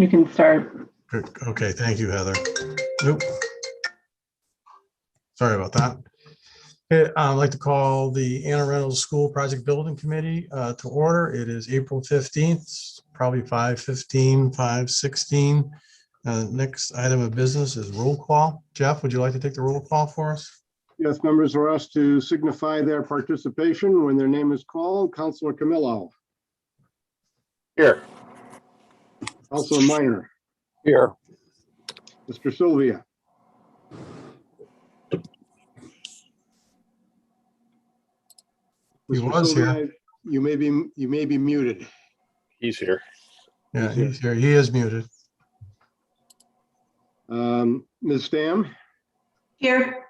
You can start. Good. Okay, thank you, Heather. Nope. Sorry about that. Okay, I'd like to call the Anna Reynolds School Project Building Committee to order. It is April 15th, probably 5:15, 5:16. Next item of business is roll call. Jeff, would you like to take the roll call for us? Yes, members are asked to signify their participation when their name is called. Councilor Camillo. Here. Councilor Minor. Here. Mr. Sylvia. He Mr. was Sylvia, here. You may be muted. He's here. Yeah, he's here. He is muted. Ms. Stam, Here.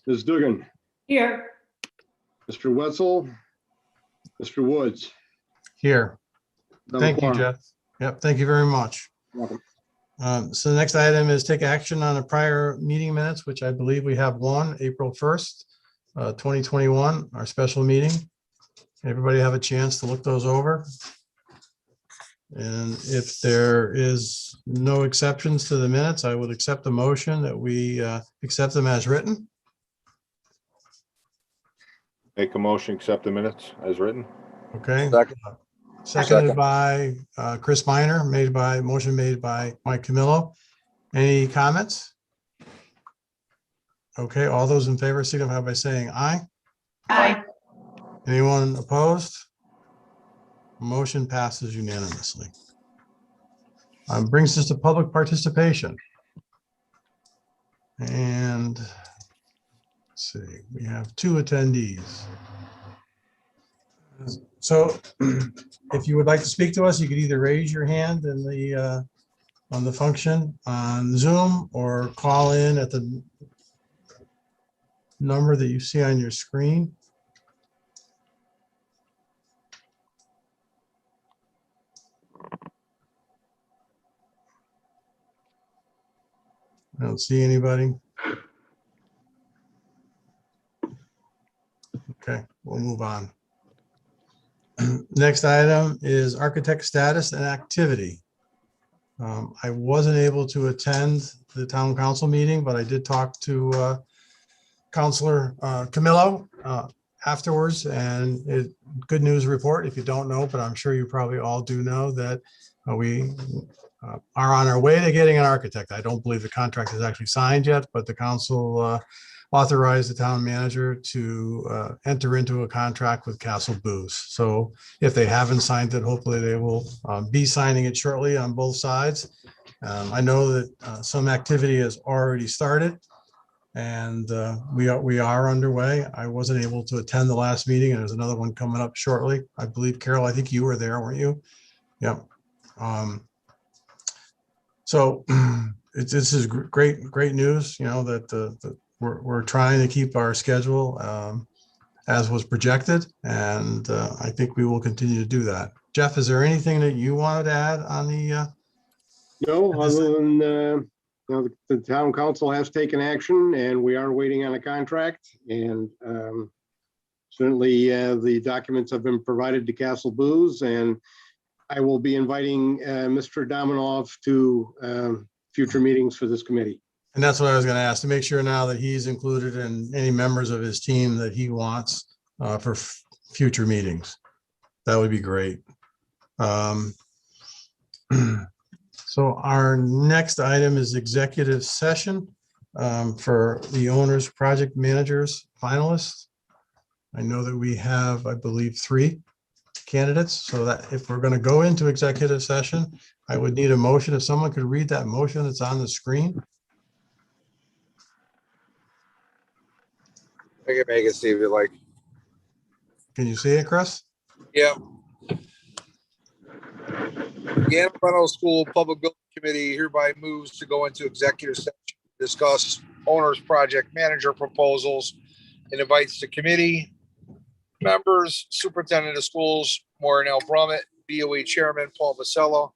Ms. Dugan, Here. Mr. Wetzel, Mr. Woods. Here. Double Thank you, quorum. Jeff. Yep, thank you very much. Welcome. So the next item is take action on the prior meeting minutes, which I believe we have one, April 1st, 2021, our special meeting. Everybody have a chance to look those over. And if there is no exceptions to the minutes, I would accept the motion that we accept them as written. Make a motion, accept the minutes as written. Okay. Second. Seconded by Chris Minor, motion made by Mike Camillo. Any comments? Okay, all those in favor signify by saying aye. Aye. Anyone opposed? Motion passes unanimously. Brings us to public participation. And let's see, we have two attendees. So if you would like to speak to us, you could either raise your hand in the on the function on Zoom or call in at the number that you see on your screen. I don't see anybody. Okay, we'll move on. Next item is architect status and activity. I wasn't able to attend the town council meeting, but I did talk to Councilor Camillo afterwards, and good news report if you don't know, but I'm sure you probably all do know that we are on our way to getting an architect. I don't believe the contract is actually signed yet, but the council authorized the town manager to enter into a contract with Castle Booze. So if they haven't signed it, hopefully they will be signing it shortly on both sides. I know that some activity has already started and we are underway. I wasn't able to attend the last meeting, and there's another one coming up shortly. I believe, Carol, I think you were there, weren't you? Yep. So this is great news, you know, that we're trying to keep our schedule as was projected, and I think we will continue to do that. Jeff, is there anything that you wanted to add on the? No, other than you know, the town council has taken action, and we are waiting on a contract. And certainly, the documents have been provided to Castle Booze, and I will be inviting Mr. Dominoff to future meetings for this committee. And that's what I was going to ask, to make sure now that he's included and any members of his team that he wants for future meetings. That would be great. So our next item is executive session for the owners, project managers, finalists. I know that we have, I believe, 3 candidates, so that if we're going to go into executive session, I would need a motion. If someone could read that motion that's on the screen. I can make it, Steve, if you like. Can you see it, Chris? Yeah. The Anna Reynolds School Public Building Committee hereby moves to go into executive session to discuss owner's project manager proposals and invites the committee members, superintendent of schools, Maureen L. Brummett, BOE chairman, Paul Vasello,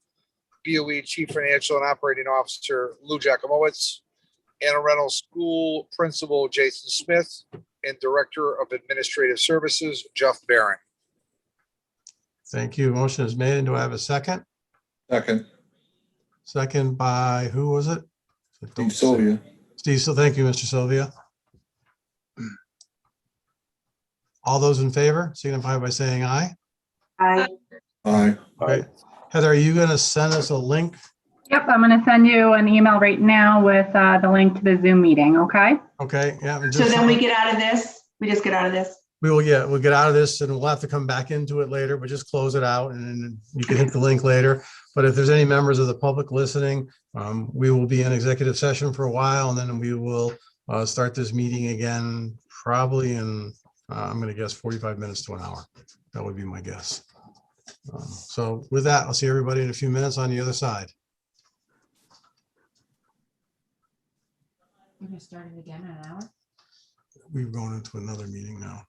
BOE chief financial and operating officer, Lou Jacomowitz, Anna Reynolds School principal, Jason Smith, and director of administrative services, Jeff Barron. Thank you. Motion is made. And do I have a second? Second. second by, who was it? Steve Sylvia. Steve, so thank you, Mr. Sylvia. All those in favor signify by saying aye. Aye. Aye. Great. Heather, are you going to send us a link? Yep, I'm going to send you an email right now with the link to the Zoom meeting, okay? Okay, yeah. and So just- then we get out of this? We just get out of this? we'll get out of this and we'll have to come back into it later, but just close it out and then you can hit the link later. But if there's any members of the public listening, we will be in executive session for a while and then we will start this meeting again, probably in, I'm going to guess 45 minutes to an hour. That would be my guess. So with that, I'll see everybody in a few minutes on the other side. You're gonna start it again in an hour? We're going into another meeting now.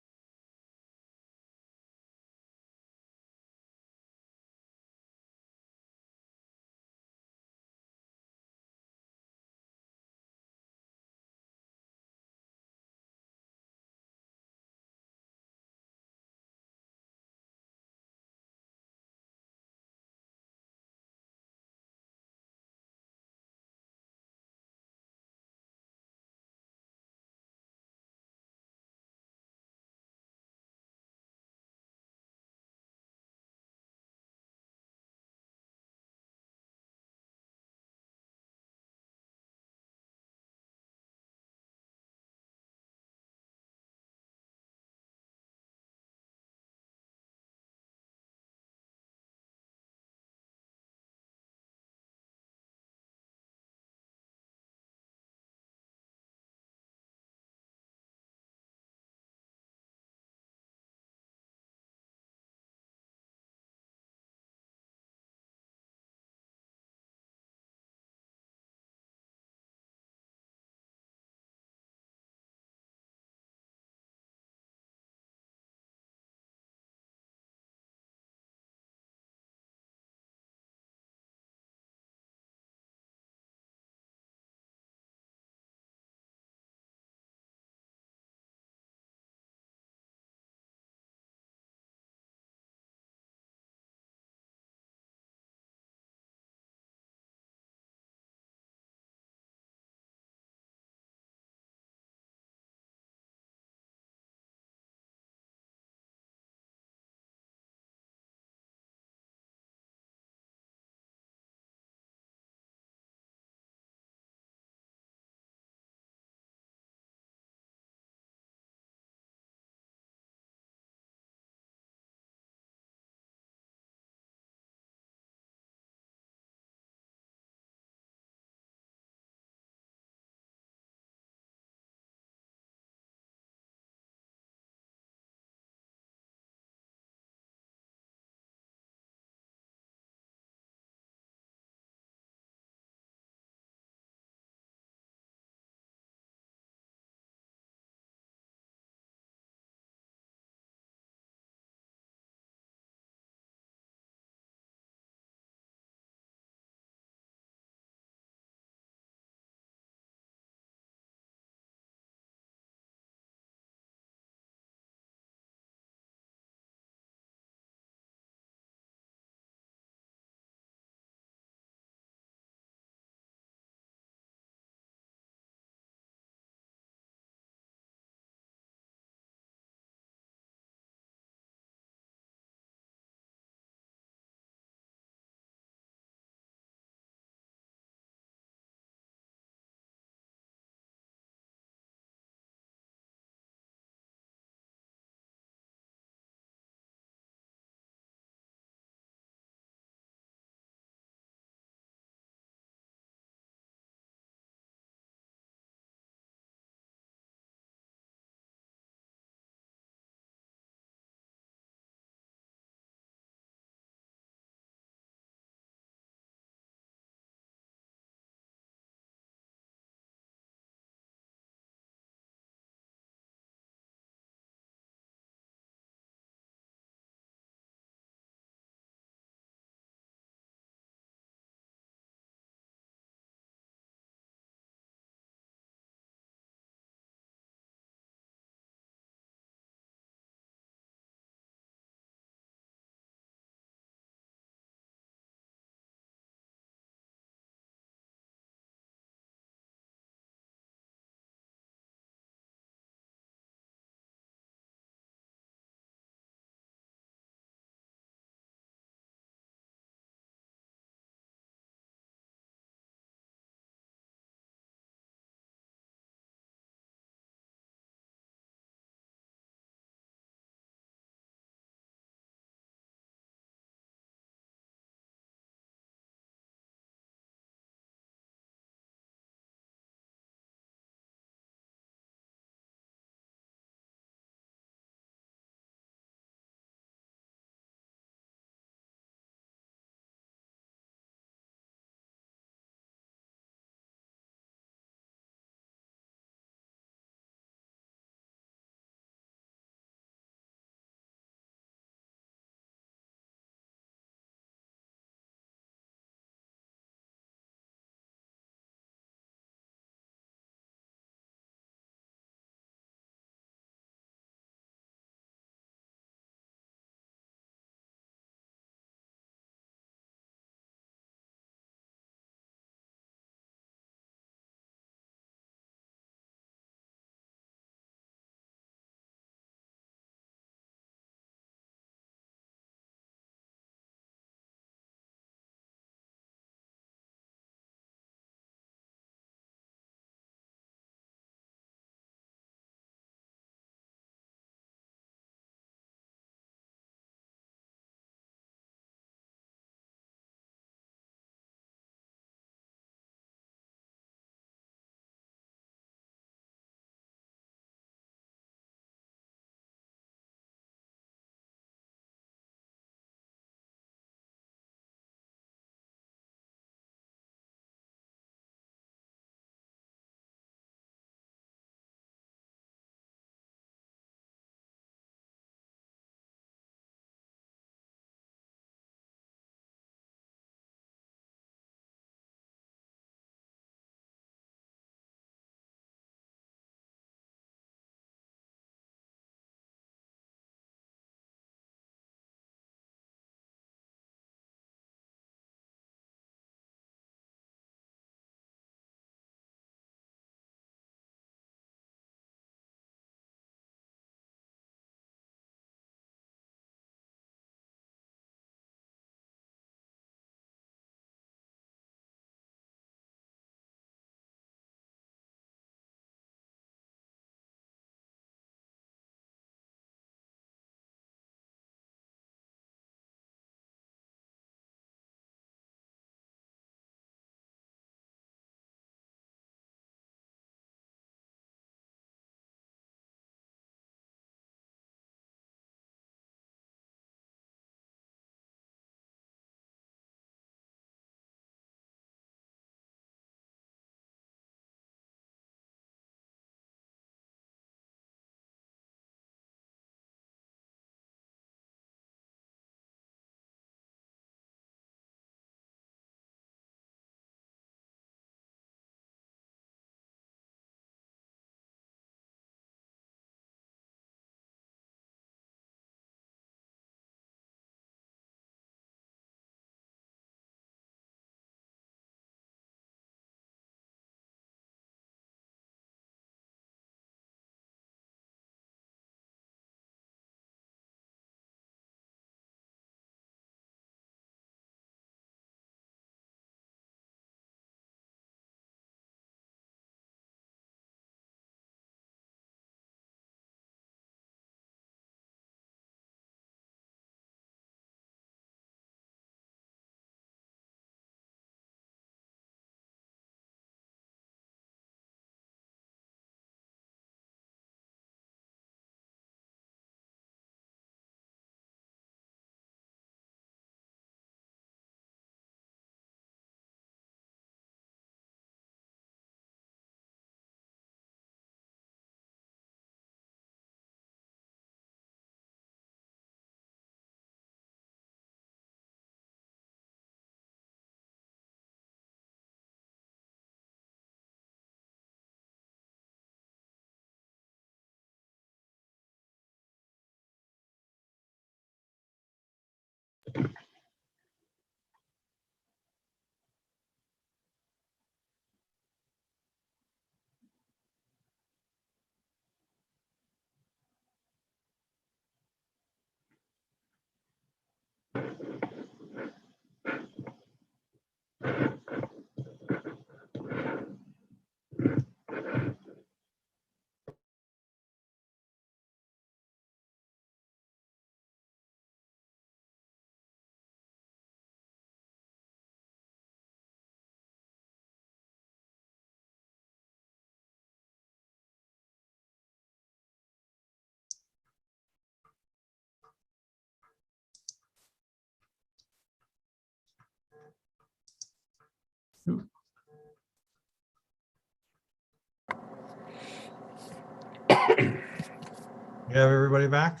You have everybody back?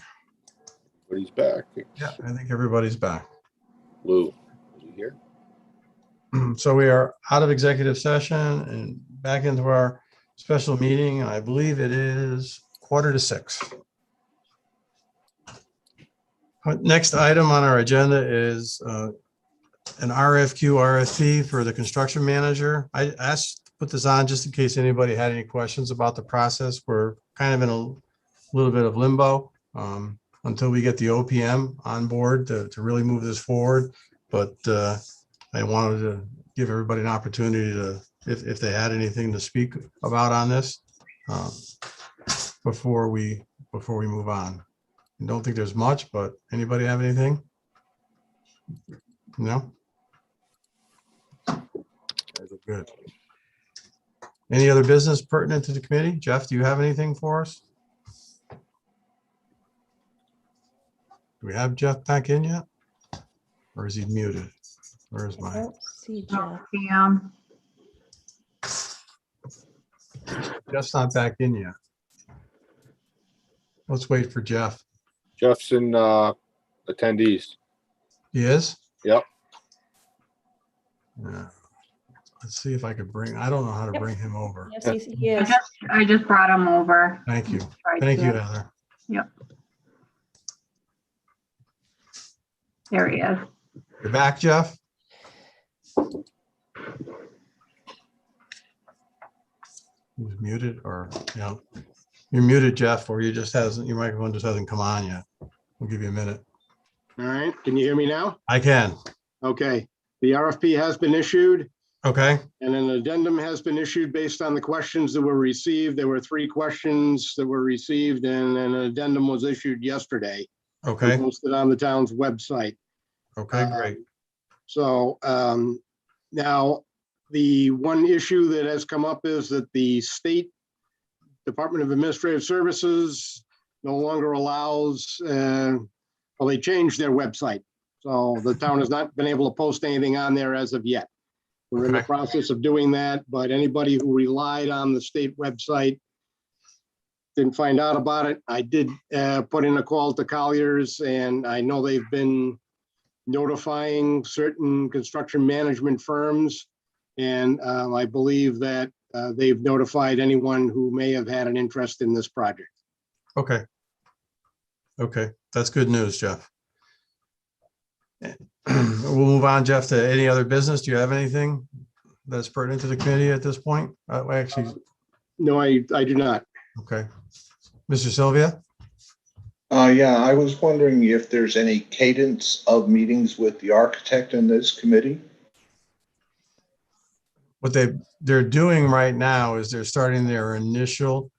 But he's back. Yeah, I think everybody's back. Lou, is he here? So we are out of executive session and back into our special meeting. I believe it is 5:45. Next item on our agenda is an RFQ, RFP for the construction manager. I asked to put this on just in case anybody had any questions about the process. We're kind of in a little bit of limbo until we get the OPM on board to really move this forward. But I wanted to give everybody an opportunity to, if they had anything to speak about on this before we move on. I don't think there's much, but anybody have anything? No? Good. Any other business pertinent to the committee? Jeff, do you have anything for us? Do we have Jeff back in yet? Or is he muted? Where's I my? don't see Oh, Jeff. Jeff's not back in yet. Let's wait for Jeff. Jeff's in attendees. He is? Yep. Yeah. Let's see if I could I don't know how to Yep. bring him over. Yes, he is. I just brought him over. Thank you. Tried Thank to. you, Heather. Yep. There he is. You're back, Jeff? He's muted or, you're muted, Jeff, or your microphone just hasn't come on yet. We'll give you a minute. All right, can you hear me now? I can. Okay, the RFP has been issued Okay, and an addendum has been issued based on the questions that were received. There were 3 questions that were received and an addendum was issued yesterday. okay, And posted on the town's website. okay, great. So now the one issue that has come up is that the state Department of Administrative Services no longer allows, well, they changed their website. So the town has not been able to post anything on there as of yet. We're in the Okay. process of doing that, but anybody who relied on the state website didn't find out about it. I did put in a call to Colliers and I know they've been notifying certain construction management firms. And I believe that they've notified anyone who may have had an interest in this project. Okay. Okay, that's good news, Jeff. We'll move on, Jeff, to any other business. Do you have anything that's pertinent to the committee at this point? Actually, No, I do not. okay. Mr. Sylvia? Yeah, I was wondering if there's any cadence of meetings with the architect in this committee? What they're doing right now is they're starting their initial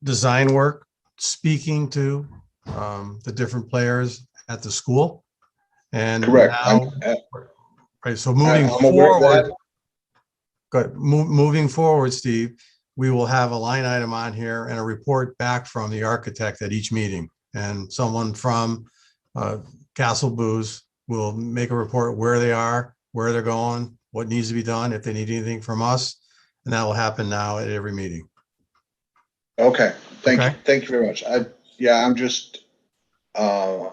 design work, speaking to the different players at the school. And Correct. now, right, so moving I'm aware of forward, that. good. Moving forward, Steve, we will have a line item on here and a report back from the architect at each meeting. And someone from Castle Booze will make a report where they are, where they're going, what needs to be done, if they need anything from us. And that will happen now at every meeting. Okay, thank you. Okay. Thank you very much. I'm just, I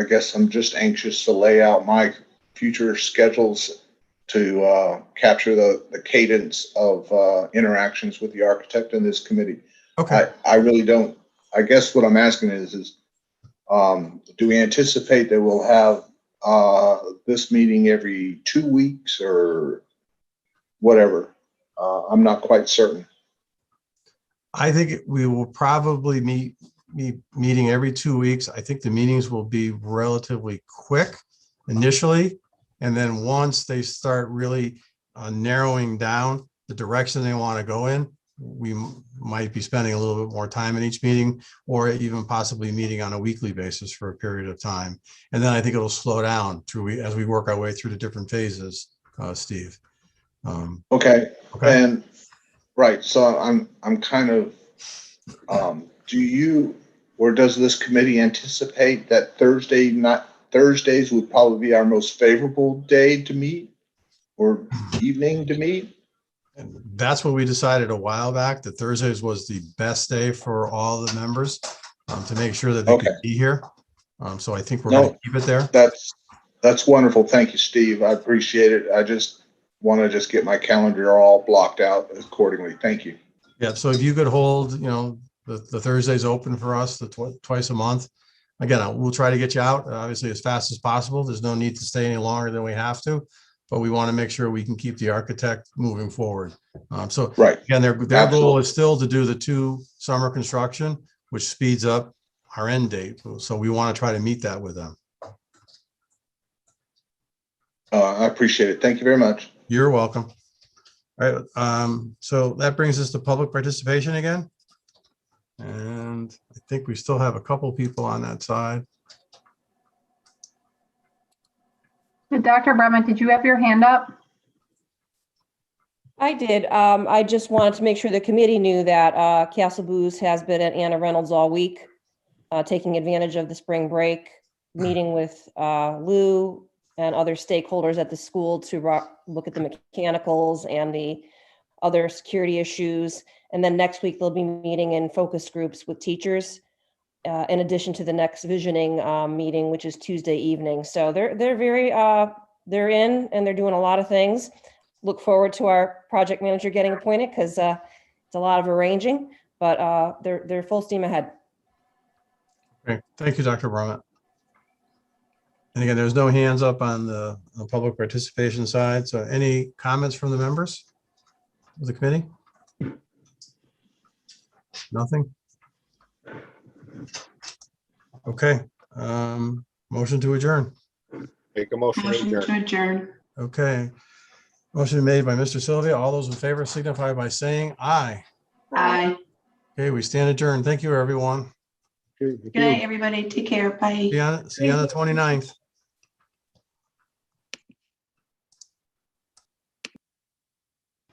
guess I'm just anxious to lay out my future schedules to capture the cadence of interactions with the architect in this committee. Okay. I really don't, I guess what I'm asking is Do we anticipate that we'll have this meeting every 2 weeks or whatever? I'm not quite certain. I think we will probably meeting every 2 weeks. I think the meetings will be relatively quick initially. And then once they start really narrowing down the direction they want to go in, we might be spending a little bit more time in each meeting, or even possibly meeting on a weekly basis for a period of time. And then I think it'll slow down as we work our way through the different phases, Steve. Okay. Okay. And right. So I'm kind of, do you, or does this committee anticipate that Thursdays would probably be our most favorable day to meet or evening to meet? And that's what we decided a while back, that Thursdays was the best day for all the members to make sure that they could be here. So I think we're going to keep it there. That's wonderful. Thank you, Steve. I appreciate it. I just want to get my calendar all blocked out accordingly. Thank you. Yeah. So if you could hold, the Thursdays open for us, twice a month. Again, we'll try to get you out, obviously, as fast as possible. There's no need to stay any longer than we have to, but we want to make sure we can keep the architect moving forward. So Right. again, their Absolutely. goal is still to do the 2 summer construction, which speeds up our end date. So we want to try to meet that with them. I appreciate it. Thank you very much. You're welcome. All right. So that brings us to public participation again. And I think we still have a couple people on that side. Dr. Brumman, did you have your hand up? I did. I just wanted to make sure the committee knew that Castle Booze has been at Anna Reynolds all week, taking advantage of the spring break, meeting with Lou and other stakeholders at the school to look at the mechanicals and the other security issues. And then next week, they'll be meeting in focus groups with teachers, in addition to the next visioning meeting, which is Tuesday evening. So they're very, they're in and they're doing a lot of things. Look forward to our project manager getting appointed because it's a lot of arranging, but they're full steam ahead. Okay. Thank you, Dr. Brummett. And again, there's no hands up on the public participation side. So any comments from the members of the committee? Nothing? Okay. Motion to adjourn. Make a motion to Motion adjourn. to adjourn. Okay. Motion made by Mr. Sylvia. All those in favor signify by saying aye. Aye. Okay, we stand adjourned. Thank you, everyone. Okay, thank Good night, you. everybody. Take care. Bye. See you on the 29th.